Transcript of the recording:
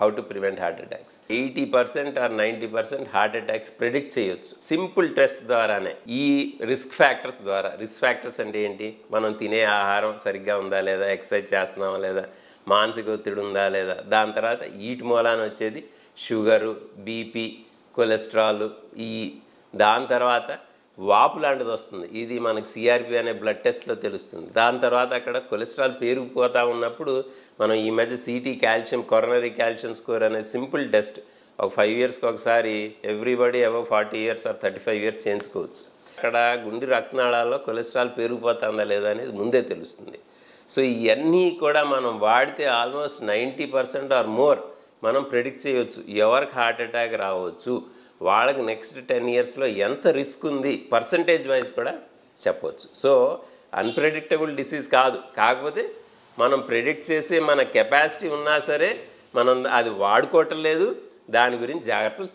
How to prevent heart attacks. 80% or 90% heart attacks predict చేయొచ్చు simple test ద్వారానే. ఈ risk factors ద్వారా. Risk factors అంటే ఏంటి? మనం తినే ఆహారం సరిగ్గా ఉందా లేదా, ఎక్సర్సైజ్ చేస్తున్నామా లేదా, మానసిక ఒత్తిడి ఉందా లేదా, దాని తర్వాత వీటి మూలాన వచ్చేది షుగరు, బీపీ, కొలెస్ట్రాల్, దాని తర్వాత వాపు లాంటిది వస్తుంది. ఇది మనకి సిఆర్పి అనే బ్లడ్ టెస్ట్లో తెలుస్తుంది. దాని తర్వాత అక్కడ కొలెస్ట్రాల్ పెరిగిపోతూ ఉన్నప్పుడు మనం ఈ మధ్య city calcium, coronary calcium score అనే సింపుల్ టెస్ట్ ఒక 5 ఇయర్స్కి ఒకసారి everybody above 40 years or 35 years చేయించుకోవచ్చు. అక్కడ గుండె రక్తనాళాల్లో కొలెస్ట్రాల్ పెరిగిపోతుందా లేదా అనేది ముందే తెలుస్తుంది. సో ఇవన్నీ కూడా మనం వాడితే ఆల్మోస్ట్ 90% ఆర్ మోర్ మనం ప్రెడిక్ట్ చేయవచ్చు ఎవరికి హార్ట్ అటాక్ రావచ్చు, వాళ్ళకి నెక్స్ట్ 10 ఇయర్స్లో ఎంత రిస్క్ ఉంది, పర్సంటేజ్ వైజ్ కూడా చెప్పవచ్చు. సో అన్ప్రెడిక్టబుల్ డిసీజ్ కాదు, కాకపోతే మనం ప్రెడిక్ట్ చేసే మన కెపాసిటీ ఉన్నా సరే మనం అది వాడుకోవటం లేదు, దాని గురించి జాగ్రత్తలు